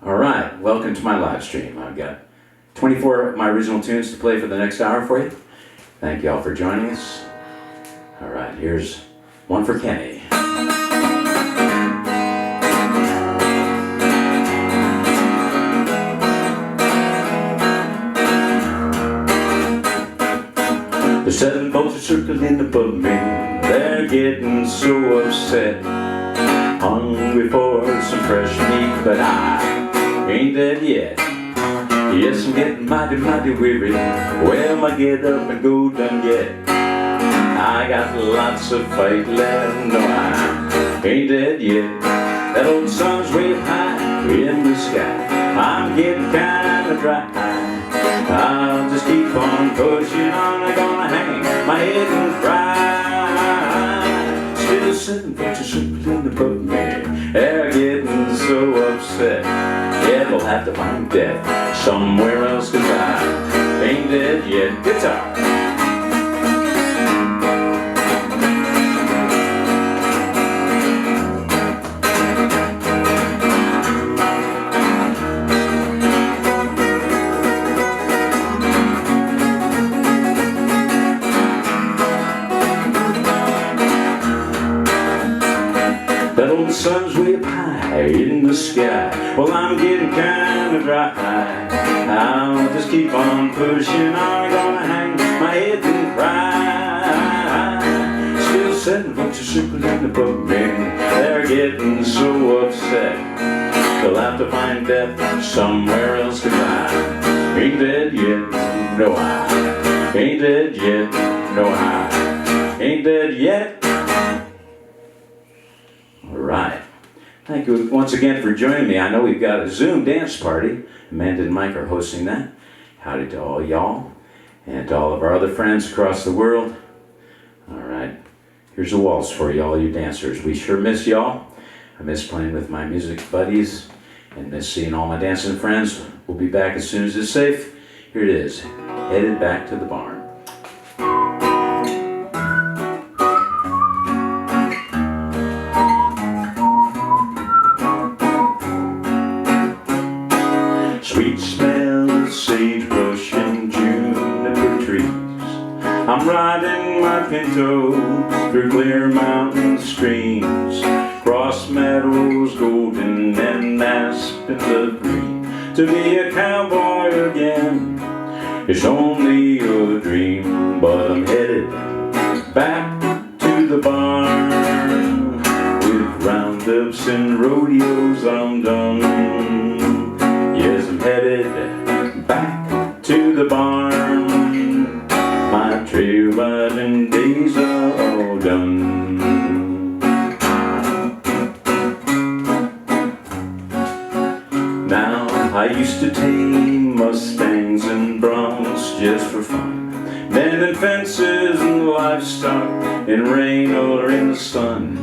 Alright, welcome to my live stream. I've got 24 of my original tunes to play for the next hour for you. Thank you all for joining us. Alright, here's one for Kenny. The 7 boats are circling above me. They're getting so upset. Hungry for some fresh meat, but I ain't dead yet. Yes, I'm getting mighty weary. Well, my get up and go done yet. I got lots of fight left. No, I ain't dead yet. That old sun's way up high in the sky. I'm getting kinda dry. I'll just keep on pushing on. I'm gonna hang my head and cry. Still 7 folks are circling above me. They're getting so upset. Yeah, they'll have to find death somewhere else, 'cause I ain't dead yet. Guitar. That old sun's way up high in the sky. Well, I'm getting kinda dry. I'll just keep on pushing on. I'm gonna hang my head and cry. Still 7 folks are circling above me. They're getting so upset. They'll have to find death somewhere else, 'cause I ain't dead yet. No, I ain't dead yet. No, I ain't dead yet. Alright, thank you once again for joining me. I know we've got a Zoom dance party. Amanda and Mike are hosting that. Howdy to all y'all, and to all of our other friends across the world. Alright, here's a waltz for you, all you dancers. We sure miss y'all. I miss playing with my music buddies, and miss seeing all my dancing friends. We'll be back as soon as it's safe. Here it is, Headed Back to the Barn. Sweet smell of sagebrush and juniper trees. I'm riding my pinto through clear mountain streams, cross meadows golden and aspens of green. To be a cowboy again is only a dream, but I'm headed back to the barn. With roundups and rodeos I'm done. Yes, I'm headed back to the barn. My trail riding days are all done. Now, I used to tame Mustangs and broncs just for fun, mending fences and livestock in rain or in the sun.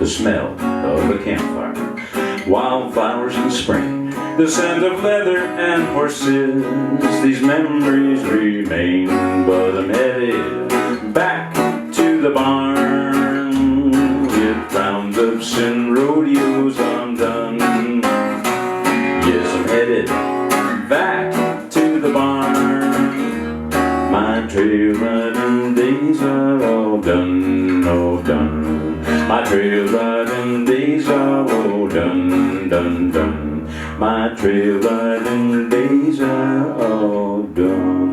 The smell of a campfire, wildflowers in spring, the scent of leather and horses, these memories remain. But I'm headed back to the barn. With roundups and rodeos I'm done. Yes, I'm headed back to the barn. My trail riding days are all done, all done. My trail riding days are all done, done, done. My trail riding days are all done.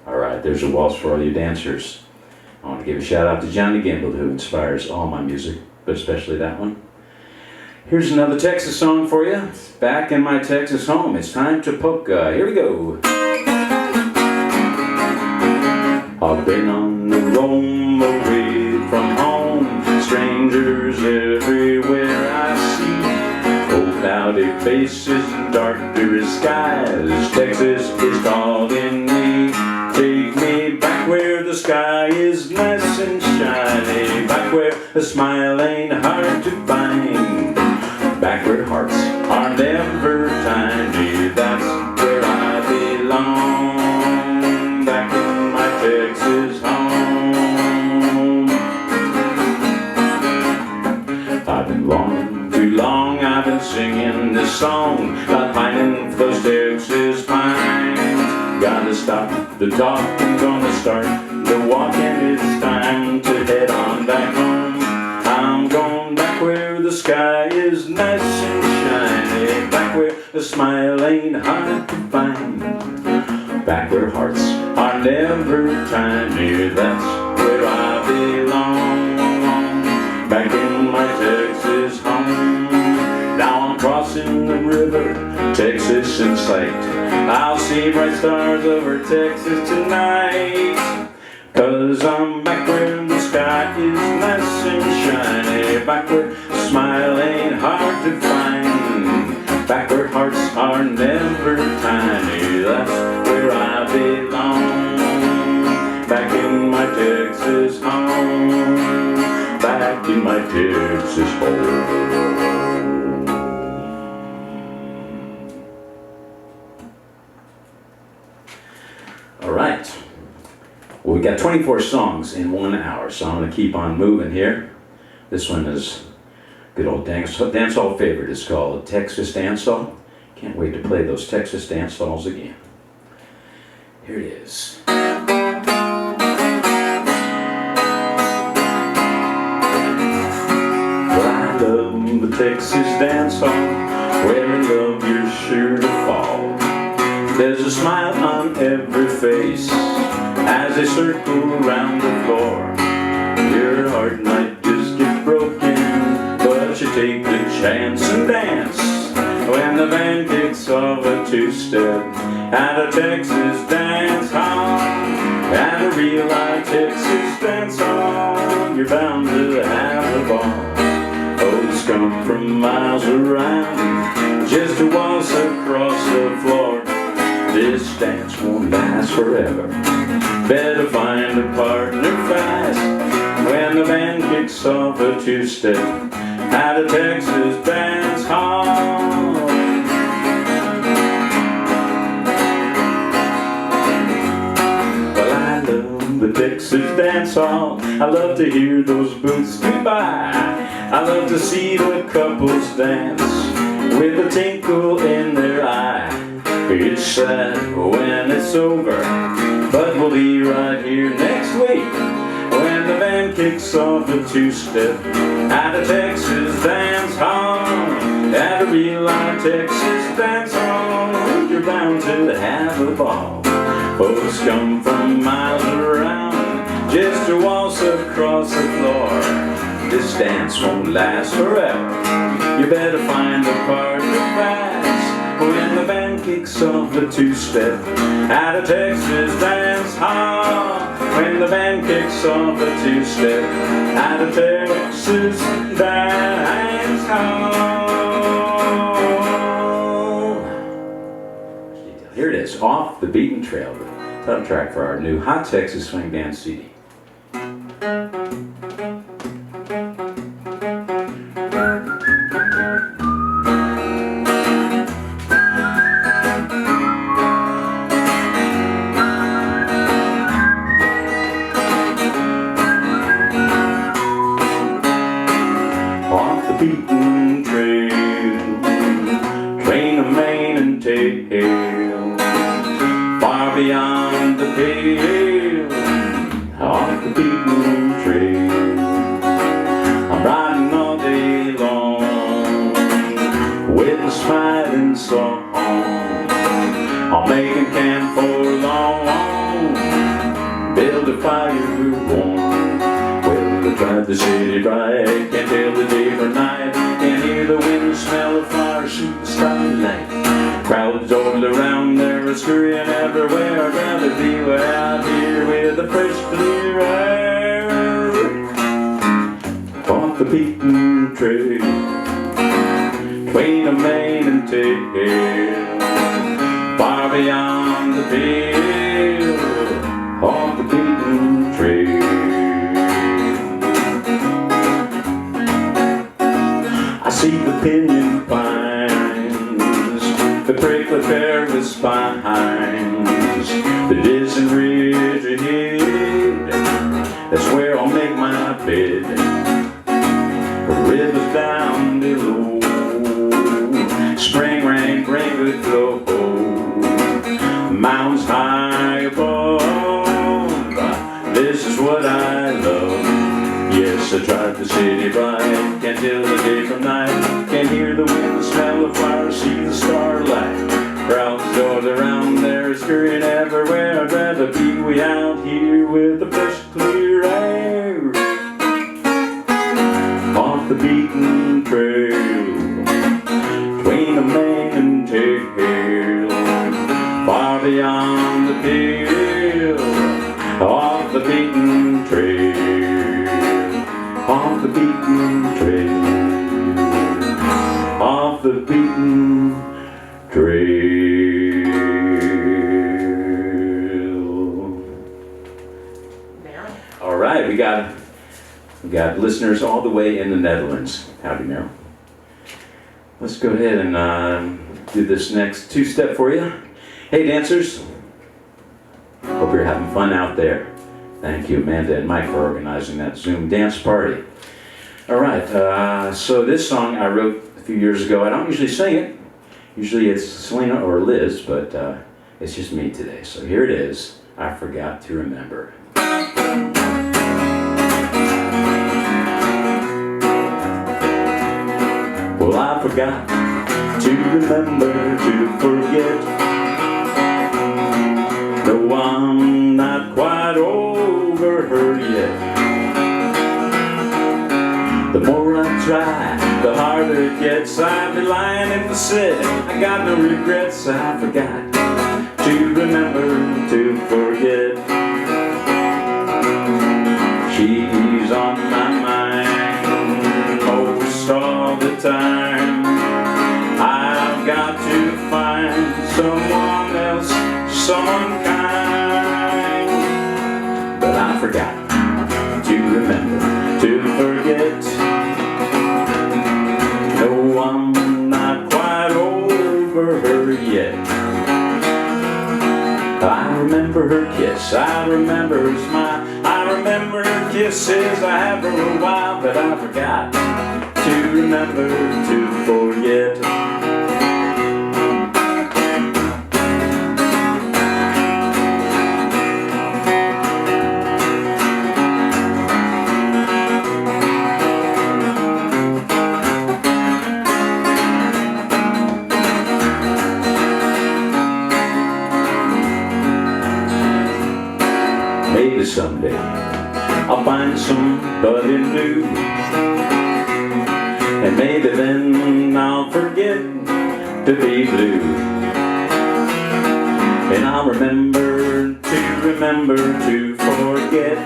Alright, there's a waltz for all you dancers. I want to give a shout out to Johnny Gimble, who inspires all my music, but especially that one. Here's another Texas song for you. Back in my Texas home, it's time to polka. Here we go. I've been on the roam away from home, strangers everywhere I see. Oh, cloudy faces and dark blue skies, Texas is calling me. Take me back where the sky is nice and shiny, back where a smile ain't hard to find, back where hearts are never tiny. That's where I belong, back in my Texas home. I've been singing this song about pining for those Texas pines. Gotta stop the talking, gonna start the walking. It's time to head on back home. I'm going back where the sky is nice and shiny, back where a smile ain't hard to find, back where hearts are never tiny. That's where I belong, back in my Texas home. Now I'm crossing the river, Texas in sight. I'll see bright stars over Texas tonight, 'cause I'm back where the sky is nice and shiny, back where a smile ain't hard to find, back where hearts are never tiny. That's where I belong, back in my Texas home, back in my Texas home. All right. Well, we got 24 songs in 1 hour, so I'm going to keep on moving here. This one is good old dancehall favorite. It's called Texas Dancehall. Can't wait to play those Texas dancehalls again. Here it is. Well, I love the Texas dancehall, where love you're sure to fall. There's a smile on every face as they circle around the floor. Your heart might just get broken, but you take the chance and dance when the band kicks off a two-step at a Texas dance hall. At a real life Texas dance hall, you're bound to have a ball. Folks come from miles around just to waltz across the floor. This dance won't last forever, better find a partner fast when the band kicks off a two-step at a Texas dance hall. Well, I love the Texas dance hall. I love to hear those boots goodbye. I love to see the couples dance with a twinkle in their eye. It's sad when it's over, but we'll be right here next week when the band kicks off a two-step at a Texas dance hall. At a real life Texas dance hall, you're bound to have a ball. Folks come from miles around just to waltz across the floor. This dance won't last forever, you better find a partner fast when the band kicks off the two-step at a Texas dance hall. When the band kicks off the two-step at a Texas dance hall. Here it is, Off the Beaten Trail, the title track for our new Hot Texas Swing Dance CD. Beaten trail, train of mane and tail, far beyond the pale, off the beaten trail. I'm riding all day long with a smiling song. I'm making camp for long, build a fire warm. Well, I drive the city bright, can't tell the day from night. Can hear the wind, smell of fire, shoot the starlight. Crowds all around there are scurrying everywhere. I'd rather be way out here with the fresh clear air. Off the beaten trail, between a mane and tail, far beyond the pale, off the beaten trail. I see the pinyon pines, the prickly pear with spines, the distant ridge ahead. That's where I'll make my bed. The river's down below. Yes, I drive the city bright, can't tell the day from night, can't hear the wind, smell the flowers, see the starlight. Crowds goes around there, scurrying everywhere. I'd rather be way out here with the fresh, clear air. Off the beaten trail, between a mane and tail, far beyond the pale. Off the beaten trail, off the beaten trail, off the beaten trail. All right, we got listeners all the way in the Netherlands. Howdy, Meryl. Let's go ahead and do this next two-step for you. Hey, dancers. Hope you're having fun out there. Thank you, Amanda and Mike, for organizing that Zoom dance party. All right, so this song I wrote a few years ago. I don't usually sing it. Usually it's Selena or Liz, but it's just me today. So here it is, I Forgot to Remember. Well, I forgot to remember to forget. No, I'm not quite over her yet. The more I try, the harder it gets. I'd be lying if I said I got no regrets. I forgot to remember to forget. She's on my mind most all the time. I've got to find someone else, someone kind. But I forgot to remember to forget. No, I'm not quite over her yet. I remember her kiss, I remember her smile, I remember her kisses I had for a while, but I forgot to remember to forget. Maybe someday I'll find somebody new, and maybe then I'll forget to be blue. And I'll remember to forget.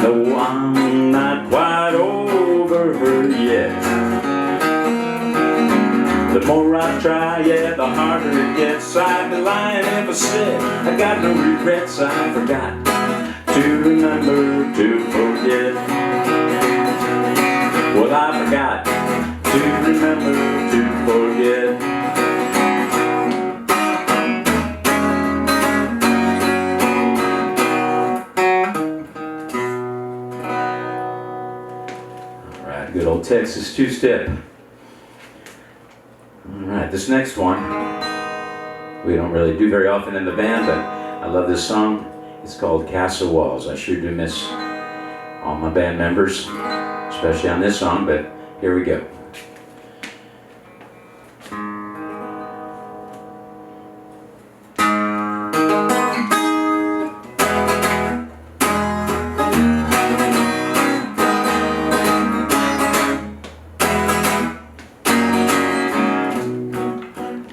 No, I'm not quite over her yet. The more I try, yeah, the harder it gets. I'd be lying if I said I got no regrets. I forgot to remember to forget. Well, I forgot to remember to forget. All right, good old Texas two-step. Alright, this next one we don't really do very often in the band, but I love this song. It's called Castle Walls. I sure do miss all my band members, especially on this song, but here we go.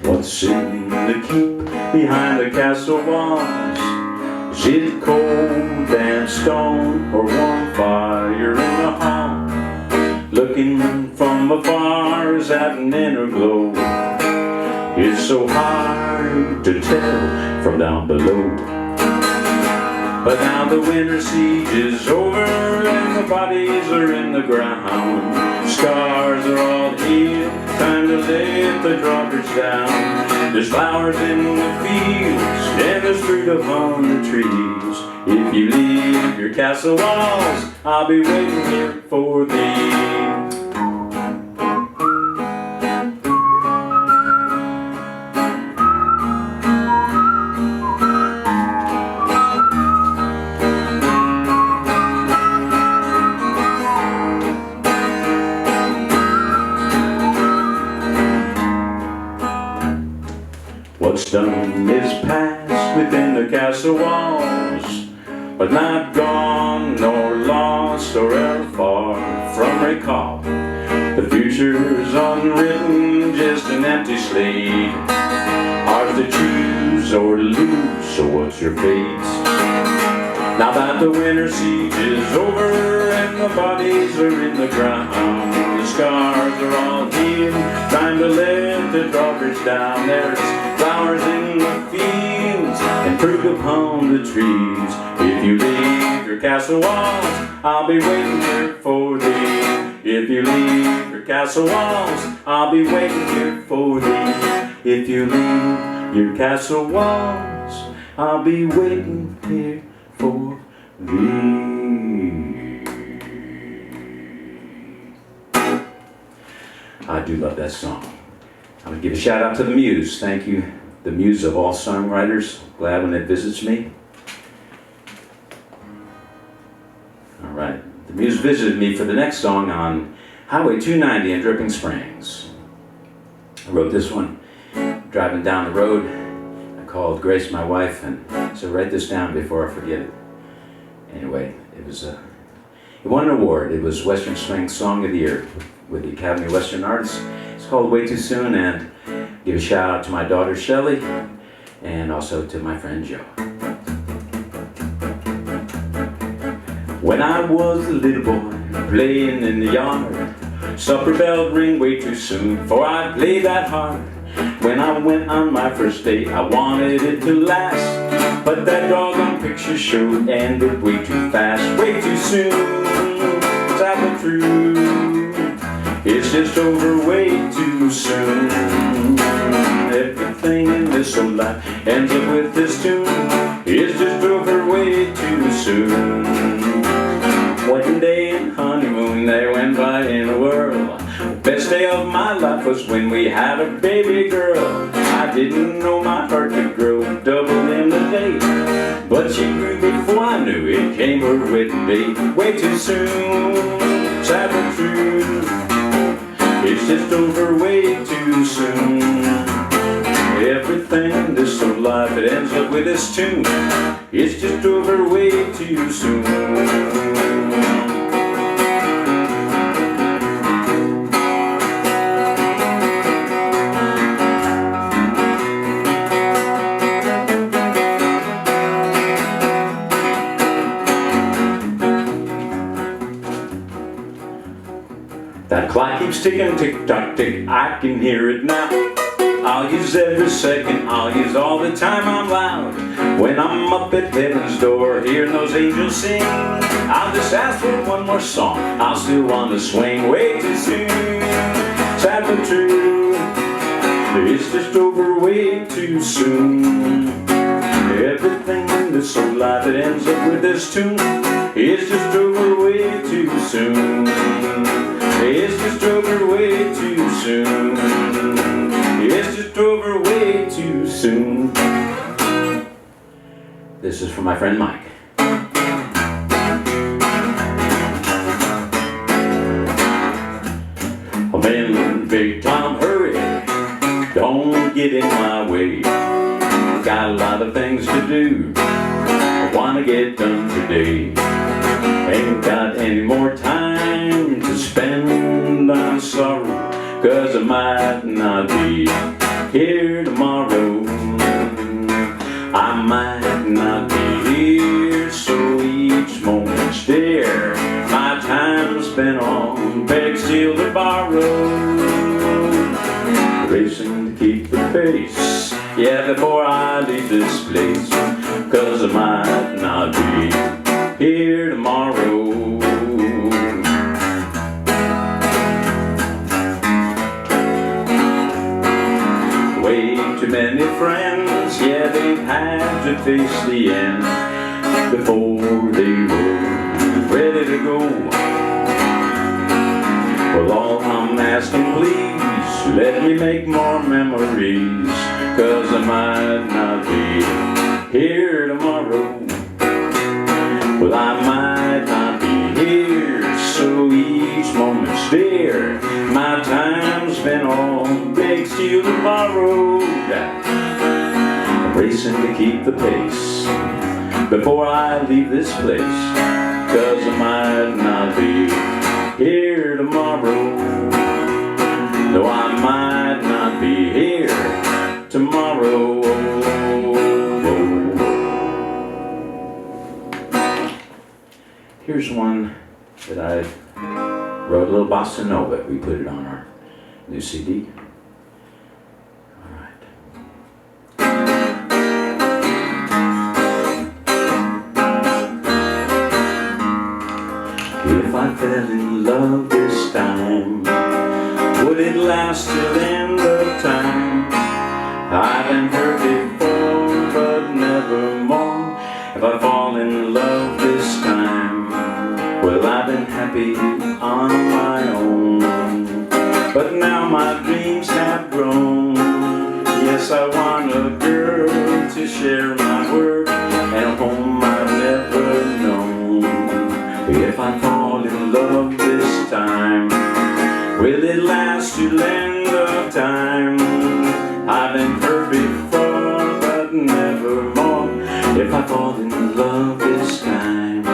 What's in the keep behind the castle walls? Is it cold and stone or warm fire in the hall? Looking from afar is that an inner glow? It's so hard to tell from down below. But now the winter siege is over and the bodies are in the ground. Scars are all healed, time to let the droppers down. There's flowers in the fields and there's fruit upon the trees. If you leave your castle walls, I'll be waiting here for thee. What's done is past within the castle walls, but not gone nor lost or ever far from recall. The future's unwritten, just an empty slate, ours to choose or to lose, so what's your fate? Now that the winter siege is over and the bodies are in the ground, the scars are all healed, time to let the drawbridge down. There's flowers in the fields and fruit upon the trees. If you leave your castle walls, I'll be waiting here for thee. If you leave your castle walls, I'll be waiting here for thee. If you leave your castle walls, I'll be waiting here for thee. I do love that song. I'm going to give a shout out to the Muse. Thank you, the Muse of all songwriters. Glad when it visits me. All right. The Muse visited me for the next song on Highway 290 in Dripping Springs. I wrote this one driving down the road. I called Grace, my wife, and so write this down before I forget it. Anyway, it won an award. It was Western Swing Song of the Year with the Academy of Western Arts. It's called Way Too Soon, and give a shout out to my daughter Shelley and also to my friend Joe. When I was a little boy playing in the yard, supper bell ring way too soon, for I played that hard. When I went on my first date, I wanted it to last, but that doggone picture show ended way too fast, way too soon. Tell the truth, it's just over way too soon. Everything in this old life ends up with this tune. It's just over way too soon. Wedding day and honeymoon, they went by in a whirl. The best day of my life was when we had a baby girl. I didn't know my heart could grow double in a day, but she grew before I knew it came her wedding day. Way too soon, sad but true. It's just over way too soon. Everything in this old life, it ends up with this tune. It's just over way too soon. That clock keeps ticking, tick-tock, tick, I can hear it now. I'll use every second, I'll use all the time I'm loud. When I'm up at heaven's door, hearing those angels sing, I'll just ask for one more song, I'll still want to swing. Way too soon, sad but true. It's just over way too soon. Everything in this old life, it ends up with this tune. It's just over way too soon. It's just over way too soon. It's just over way too soon. This is from my friend Mike. I'm in big time hurry, don't get in my way. Got a lot of things to do, I wanna get done today. Ain't got any more time to spend on sorrow, 'cause I might not be here tomorrow. I might not be here, so each moment's dear. My time spent on beg, steal, to borrow, racing to keep the pace. Yeah, before I leave this place, 'cause I might not be here tomorrow. Way too many friends, yeah, they've had to face the end before they were ready to go. Well, all I'm asking, please, let me make more memories, 'cause I might not be here tomorrow. Well, I might not be here, so each moment's dear. My time spent on big steal tomorrow. racing to keep the pace before I leave this place, 'cause I might not be here tomorrow. No, I might not be here tomorrow. Here's one that I wrote, a little bossa nova. We put it on our new CD. All right. If I fell in love this time, would it last till the end of time? I've been hurt before, but never more. If I fall in love this time, well, I've been happy on my own. But now my dreams have grown. Yes, I want a girl to share my work and a home I've never known. If I fall in love this time, will it last till the end of time? I've been hurt before, but never more. If I fall in love this time.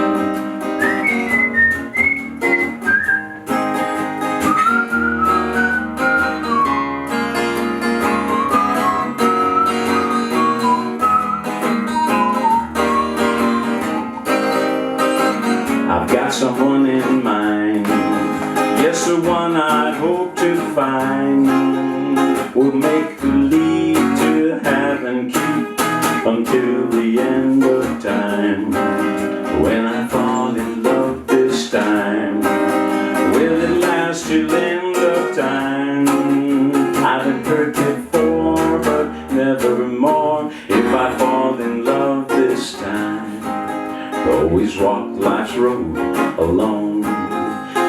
I've got someone in mind. Yes, the one I hope to find. Will make believe to have and keep until the end of time. When I fall in love this time, will it last till the end of time? I've been hurt before, but never more. If I fall in love this time, always walk life's road alone,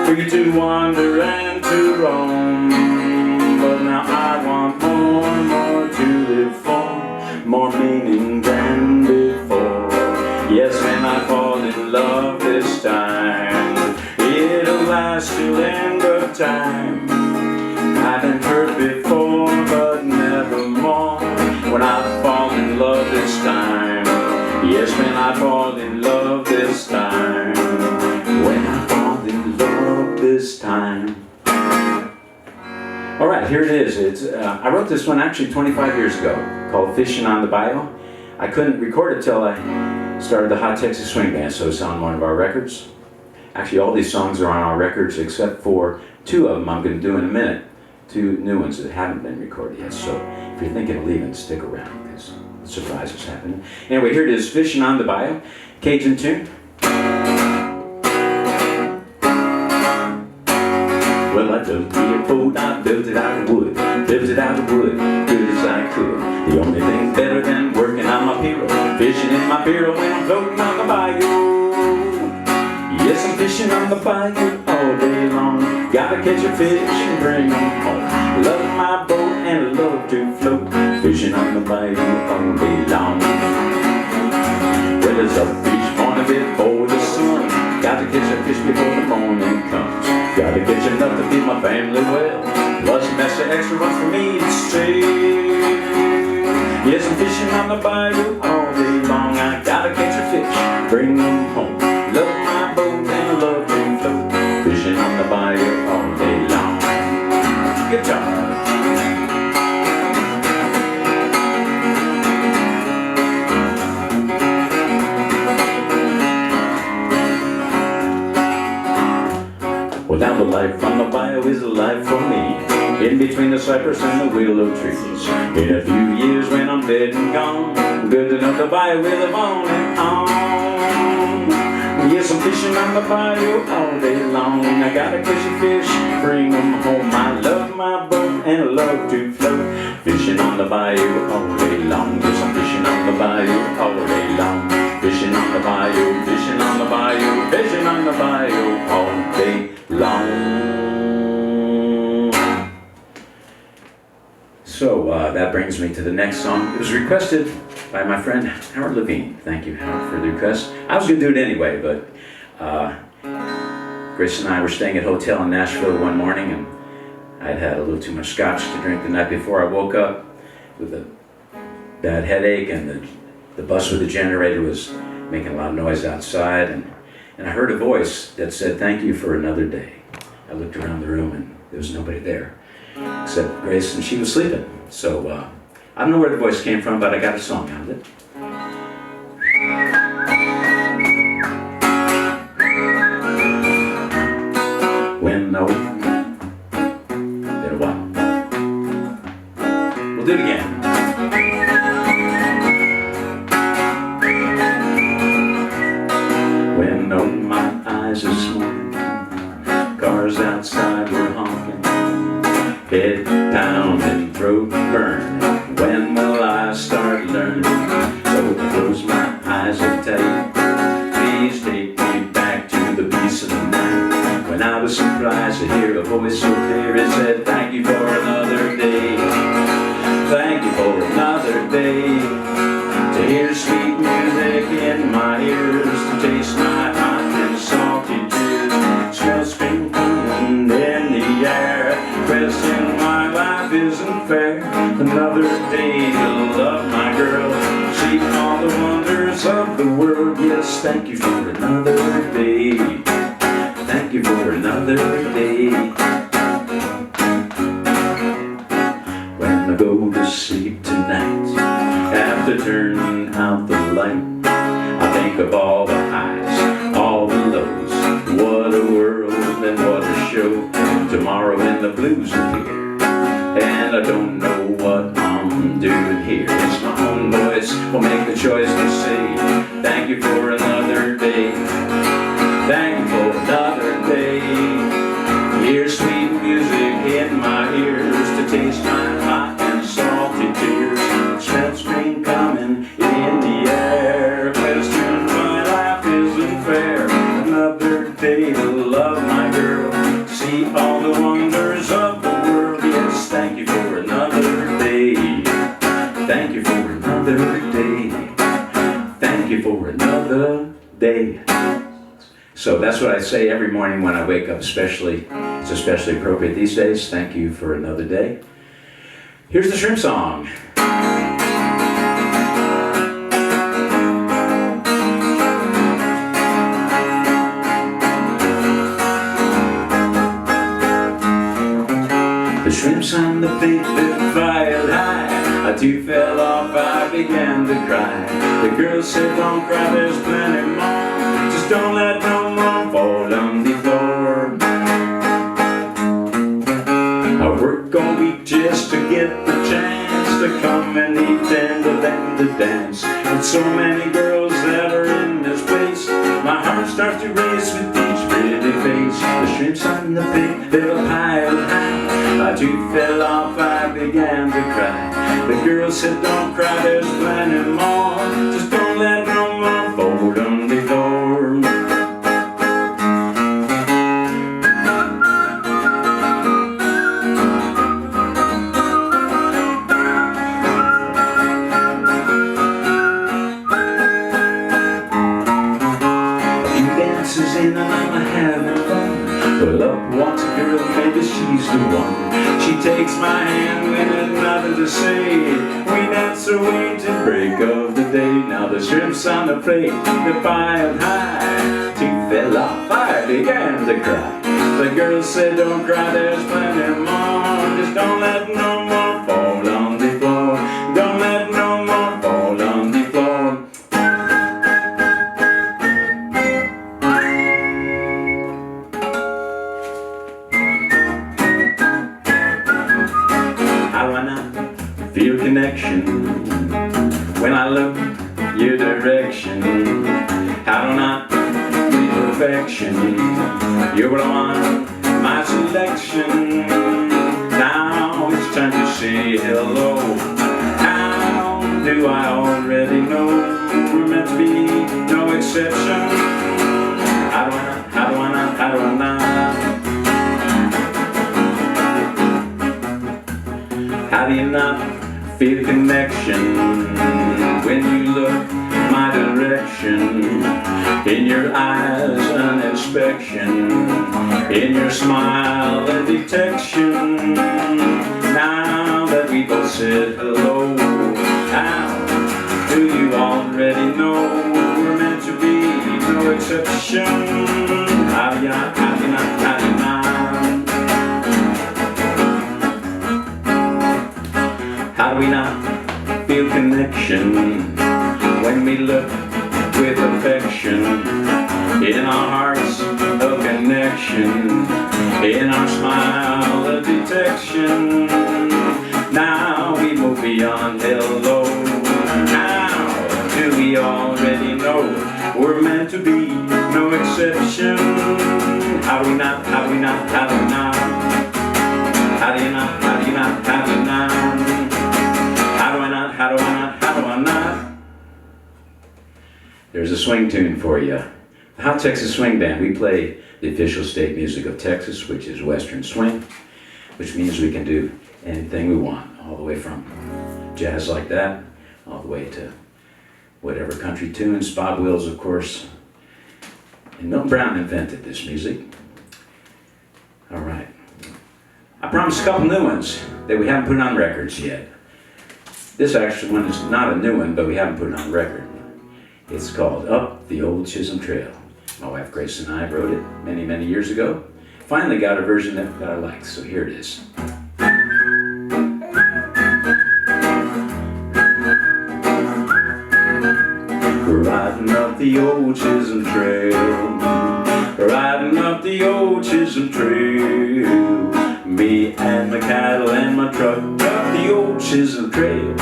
free to wander and to roam. But now I want more to live for, more meaning than before. Yes, when I fall in love this time, it'll last till the end of time. I've been hurt before, but never more. When I fall in love this time, yes, when I fall in love this time, when I fall in love this time. All right, here it is. I wrote this one actually 25 years ago, called Fishing on the Bayou. I couldn't record it till I started the Hot Texas Swing Band, so it's on one of our records. Actually, all these songs are on our records except for two of them I'm going to do in a minute. Two new ones that haven't been recorded yet, so if you're thinking of leaving, stick around, because the surprise is happening. Anyway, here it is, Fishing on the Bayou, Cajun tune. Well, I built me a boat, I built it out of wood, good as I could. The only thing better than working on my pirogue, fishing in my pirogue when I'm floating on the bayou. Yes, I'm fishing on the bayou all day long. Gotta catch a fish and bring them home. Love my boat and love to float, fishing on the bayou all day long. Well, it's a fish morning before the sun. Gotta catch a fish before the morning comes. Gotta catch enough to feed my family well, plus a mess of extra ones for me to save. Yes, I'm fishing on the bayou all day long. I gotta catch a fish, bring them home. Love my boat and love to float, fishing on the bayou all day long. Guitar. Well, now the life on the bayou is a life for me, in between the cypress and the willow trees. In a few years when I'm dead and gone, good to know the bayou will live on and on. Yes, I'm fishing on the bayou all day long. I gotta catch a fish, bring them home. I love my boat and I love to float, fishing on the bayou all day long. Yes, I'm fishing on the bayou all day long. Fishing on the bayou, fishing on the bayou, fishing on the bayou all day long. So that brings me to the next song. It was requested by my friend Howard Levine. Thank you, Howard, for the request. I was going to do it anyway, but Grace and I were staying at a hotel in Nashville one morning, and I'd had a little too much scotch to drink the night before. I woke up with a bad headache, and the bus with the generator was making a lot of noise outside, and I heard a voice that said, "Thank you for another day." I looked around the room and there was nobody there except Grace, and she was sleeping. So I don't know where the voice came from, but I got a song out of it. When I wake, been a while. We'll do it again. When I open my eyes this morning, cars outside were honking, head pounding, throat burning. When will I start learning? So I close my eyes and tell you, please take me back to the peace of the night. When I was surprised to hear a voice so clear, it said, "Thank you for another day. Thank you for another day. To hear sweet music in my ears, to taste my hot and salty tears, smell spring coming in the air, question why life isn't fair. Another day to love my girl, see all the wonders of the world. Yes, thank you for another day. Thank you for another day." When I go to sleep tonight, after turning out the light, I think of all the highs, all the lows. What a world and what a show. Tomorrow when the blues appear, and I don't know what I'm doing here. It's my own voice will make the choice to say, "Thank you for another day. Thank you for another day. Hear sweet music in my ears, to taste my hot and salty tears, smell spring coming in the air, question why life isn't fair. Another day to love my girl, see all the wonders of the world. Yes, thank you for another day. Thank you for another day. Thank you for another day." So that's what I say every morning when I wake up, especially. It's especially appropriate these days. Thank you for another day. Here's the shrimp song. The shrimps on the plate that fired high, I too fell off, I began to cry. The girl said, "Don't cry, there's plenty more. Just don't let no more fall on the floor." I work all week just to get the chance to come and eat and to them to dance. With so many girls that are in this place, my heart starts to race with each pretty face. The shrimps on the plate, they were piled high. I too fell off, I began to cry. The girl said, "Don't cry, there's plenty more. Just don't let no more fall on the floor." And I'm having fun. Well, up walks a girl, maybe she's the one. She takes my hand when there's nothing to say. We dance away till break of the day. Now the shrimps on the plate, they're piled high. Two fell off, I began to cry. The girl said, "Don't cry, there's plenty more. Just don't let no more fall on the floor. Don't let no more fall on the floor." Feel connection when I look your direction. How do not be perfection? You're what I want, my selection. Now it's time to say hello. How do I already know we're meant to be, no exception? How do I not, how do I not, how do I not? How do you not feel connection when you look my direction? In your eyes an inspection, in your smile a detection. Now that we both said hello, how exception. How do you not, how do you not, how do you not? How do we not feel connection when we look with affection? In our hearts, a connection. In our smile, a detection. Now we move beyond hello. How do we already know we're meant to be, no exception? How do we not, how do we not, how do we not? How do you not, how do you not, how do you not? How do I not, how do I not, how do I not? There's a swing tune for you. The Hot Texas Swing Band, we play the official state music of Texas, which is Western Swing, which means we can do anything we want, all the way from jazz like that, all the way to whatever country tunes. Bob Wills, of course, and Milton Brown invented this music. All right. I promised a couple new ones that we haven't put on records yet. This actually one is not a new one, but we haven't put it on record. It's called Up the Old Chisolm Trail. My wife Grace and I wrote it many, many years ago. Finally got a version that I like, so here it is. We're riding up the old Chisolm Trail, riding up the old Chisolm Trail. Me and my cattle and my truck up the old Chisolm Trail.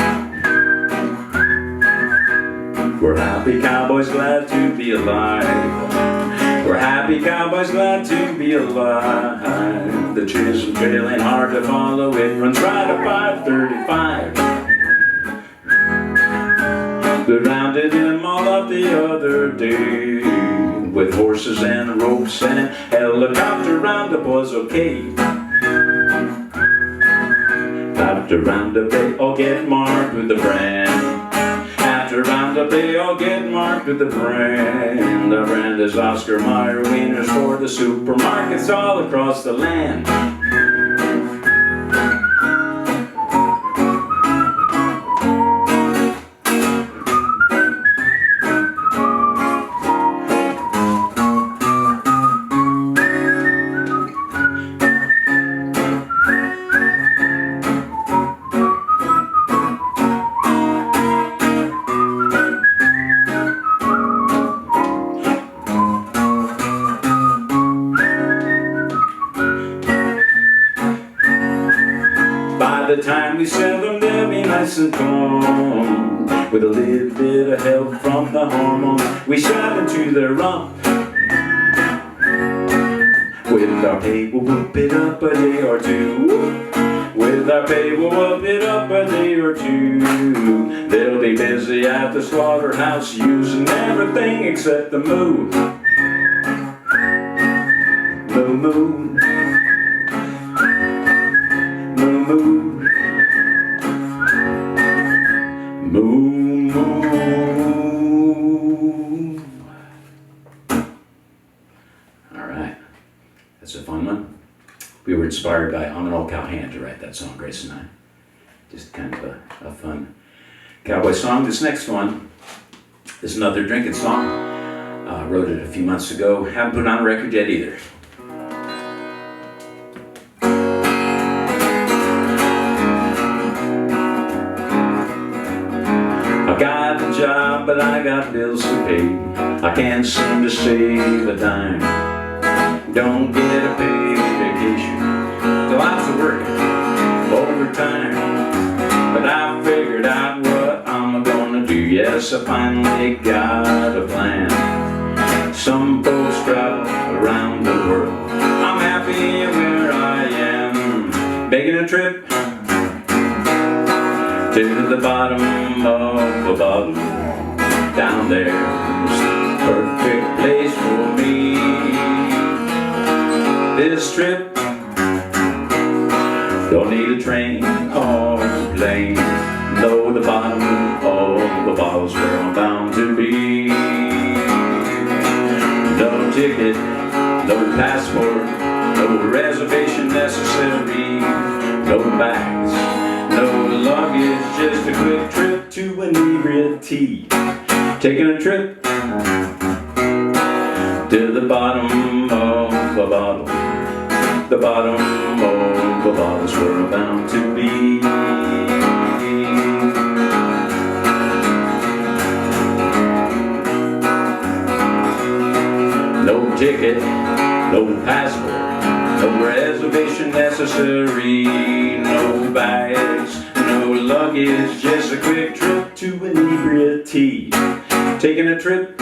We're happy cowboys glad to be alive. We're happy cowboys glad to be alive. The Chisolm Trail ain't hard to follow, it runs right at 535. We rounded them all up the other day, with horses and ropes and a helicopter roundup was okay. After roundup they all get marked with the brand. After roundup they all get marked with the brand. The brand is Oscar Mayer wieners for the supermarkets all across the land. By the time we sell them, they'll be nice and calm, with a little bit of help from the hormones we shove into their rump. With our pay, we'll whoop it up a day or two. With our pay, we'll whoop it up a day or two. They'll be busy at the slaughterhouse, using everything except the moo. Moo moo. Moo, moo. All right, that's a fun one. We were inspired by I'm an Old Cowhand to write that song, Grace and I. Just kind of a fun cowboy song. This next one is another drinking song. Wrote it a few months ago. Haven't put it on a record yet either. Got a job, but I got bills to pay. I can't seem to save a dime. Don't get a paid vacation. Lots of work, overtime. But I figured out what I'm gonna do. Yes, I finally got a plan. Some folks travel around the world. I'm happy where I am. Making a trip to the bottom of the bottle. Down there's a perfect place for me. This trip don't need a train or a plane. No, the bottom of the bottle's where I'm bound to be. No ticket, no passport, no reservation necessary. No bags, no luggage, just a quick trip to inebriety. Taking a trip of the bottle. The bottom of the bottle's where I'm bound to be. No ticket, no passport, no reservation necessary, no bags, no luggage, just a quick trip to inebriety. Taking a trip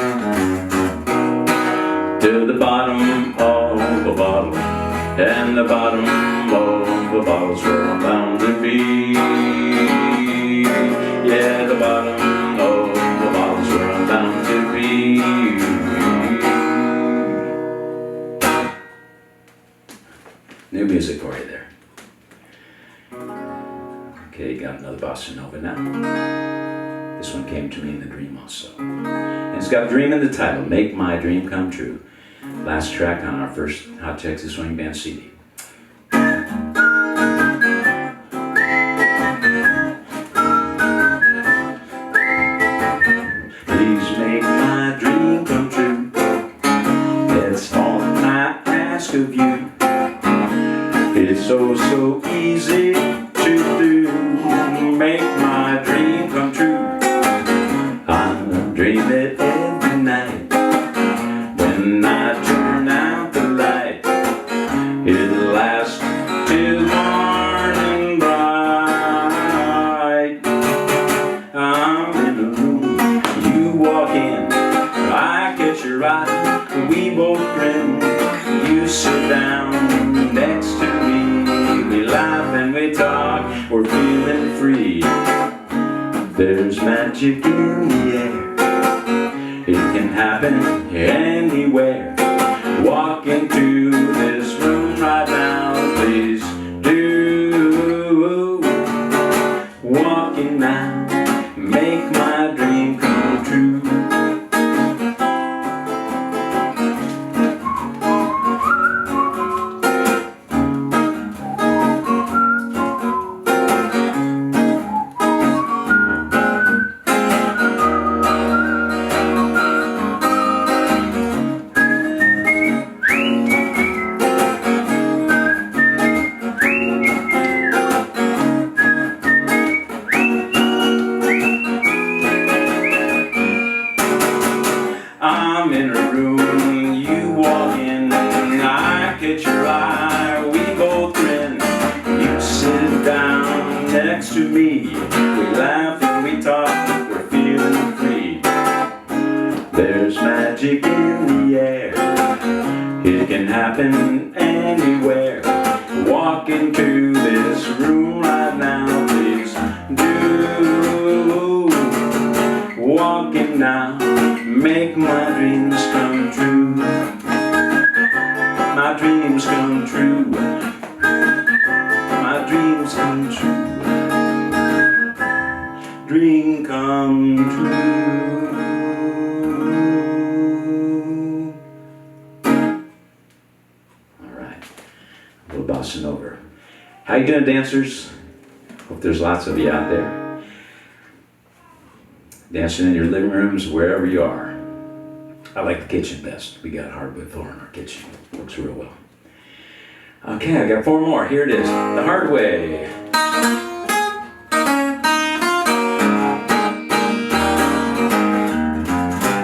to the bottom of the bottle, and the bottom of the bottle's where I'm bound to be. Yeah, the bottom of the bottle's where I'm bound to be. New music for you there. Okay, got another bossa nova now. This one came to me in the dream also. And it's got dream in the title, Make My Dream Come True. Last track on our first Hot Texas Swing Band CD. Please make my dream come true. That's all I ask of you. It's so easy to do. Make my dream come true. I dream it every night. When I turn out the light, it'll last till morning bright. I'm in a room, you walk in, I catch your eye, we both grin. You sit down next to me, we laugh and we talk, we're feeling free. There's magic in the air, it can happen anywhere. Walk into this room right now, please do. Walking now, make my dream come true. I'm in a room, you walk in, I catch your eye, we both grin. You sit down next to me, we laugh and we talk, we're feeling free. There's magic in the air, it can happen anywhere. Walk into this room right now, please do. Walking now, make my dreams come true. My dreams come true. My dreams come true. Dream come true. All right, a little bossa nova. How you doing, dancers? Hope there's lots of you out there. Dancing in your living rooms, wherever you are. I like the kitchen best. We got hardwood floor in our kitchen. Works real well. Okay, I got four more. Here it is. The Hard Way.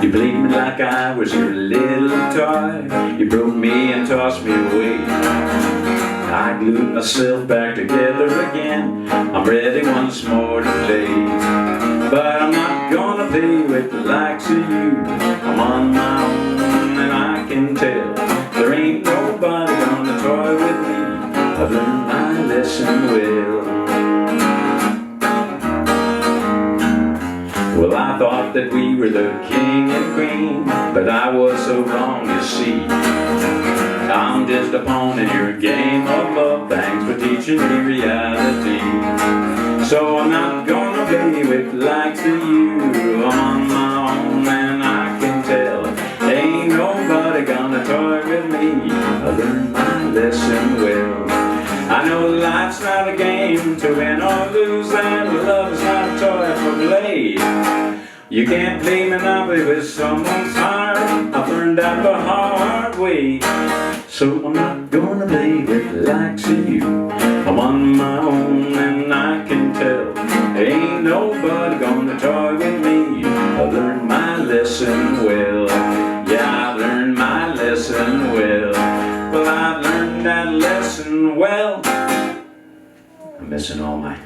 You played me like I was your little toy. You broke me and tossed me away. I glued myself back together again. I'm ready once more to play. But I'm not gonna play with the likes of you. I'm on my own and I can tell. There ain't nobody gonna toy with me. I've learned my lesson well. Well, I thought that we were the king and queen, but I was so wrong, you see. I'm just a pawn in your game of love. Thanks for teaching me reality. So I'm not gonna play with the likes of you. I'm on my own and I can tell. Ain't nobody gonna toy with me. I learned my lesson well. I know life's not a game to win or lose, and love's not a toy for play. You can't play Monopoly with someone's heart. I've learned that the hard way. So I'm not gonna play with the likes of you. I'm on my own and I can tell ain't nobody gonna toy with me. I learned my lesson well. Yeah, I learned my lesson well. Well, I learned that lesson well. I'm missing all my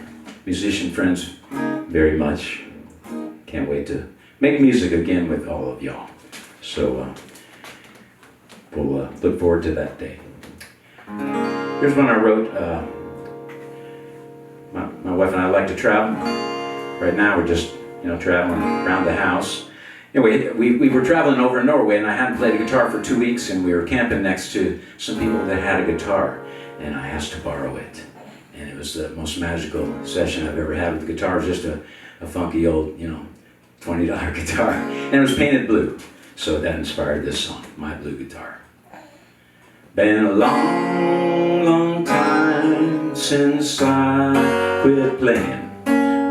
musician friends very much. Can't wait to make music again with all of y'all. So we'll look forward to that day. Here's one I wrote. My wife and I like to travel. Right now we're just traveling around the house. Anyway, we were traveling over in Norway, and I hadn't played a guitar for 2 weeks, and we were camping next to some people that had a guitar, and I asked to borrow it. And it was the most magical session I've ever had with the guitar. It was just a funky old, $20 guitar. And it was painted blue. So that inspired this song, My Blue Guitar. Been a long, long time since I quit playing.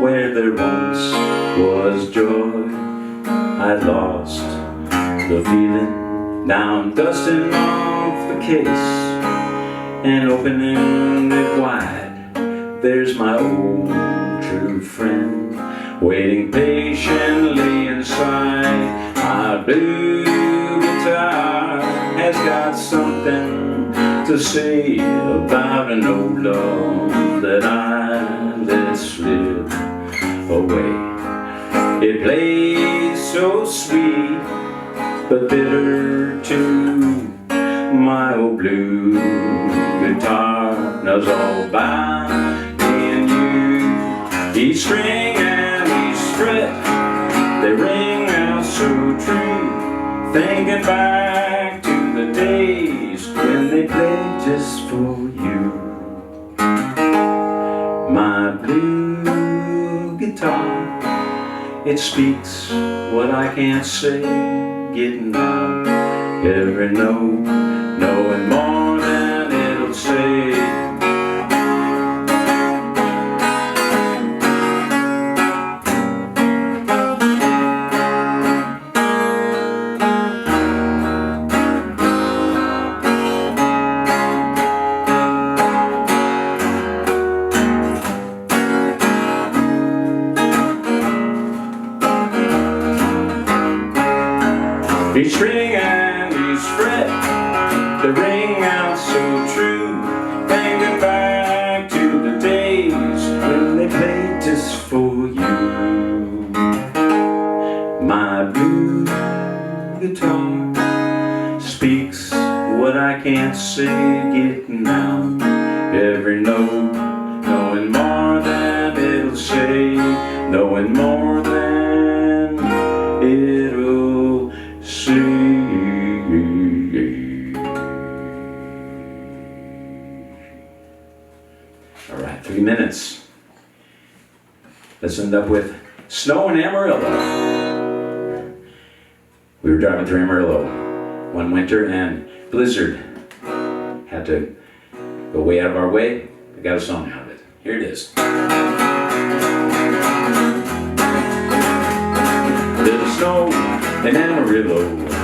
Where there once was joy, I'd lost the feeling. Now I'm dusting off the case and opening it wide. There's my old true friend waiting patiently inside. My blue guitar has got something to say about an old love that I let slip away. It plays so sweet but bitter too. My old blue guitar knows all about me and you. Each string and each fret, they ring out so true. Thinking back to the days when they played just for you. My blue guitar, it speaks what I can't say, getting out every note, knowing more than it'll say. Each string and each fret, they ring out so true. Thinking back to the days when they played just for you. My blue guitar speaks what I can't say, getting out every note, knowing more than it'll say, knowing more than it'll say. All right, 3 minutes. Let's end up with Snow in Amarillo. We were driving through Amarillo one winter and blizzard. Had to go way out of our way. We got a song out of it. Here it is. There's snow in Amarillo,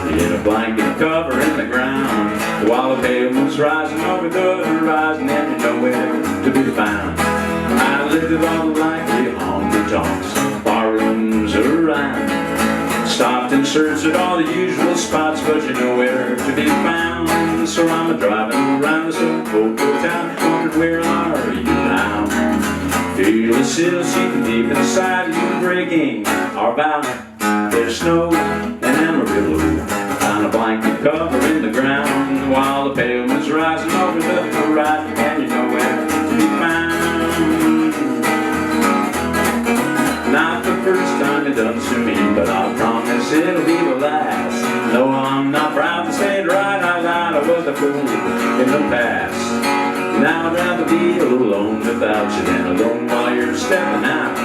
in a blanket covering the ground, while the pavement's rising over the horizon and you're nowhere to be found. I lived with all the likely honky-tonks, barrooms around, stopped and searched at all the usual spots, but you're nowhere to be found. So I'm driving around this old town, wondered where are you now? Feel the seal sheeting deep inside you, breaking our vow. There's snow in Amarillo, on a blanket covering the ground, while the pavement's rising over the horizon and you're nowhere to be found. Not the first time it done to me, but I promise it'll be the last. No, I'm not proud to say it right out loud, I was a fool in the past. Now I'd rather be alone without you than alone while you're stepping out.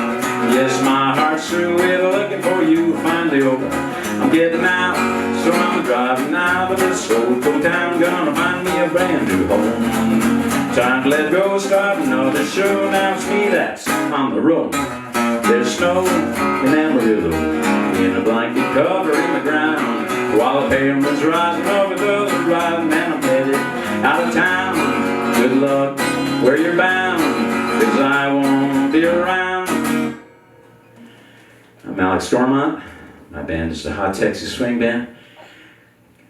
Yes, my heart's through with looking for you, finally over. I'm getting out, so I'm driving out of this old town, gonna find me a brand new home. Time to let go, start another show. Now it's me that's on the road. There's snow in Amarillo, in a blanket covering the ground, while the pavement rising over the horizon, and I'm headed out of town. Good luck where you're bound, 'cause I won't be around. I'm Alex Dormont. My band is the Hot Texas Swing Band.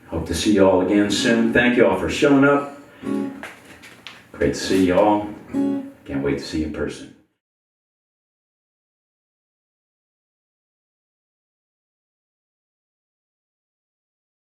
Hope to see you all again soon. Thank you all for showing up. Great to see you all. Can't wait to see you in person.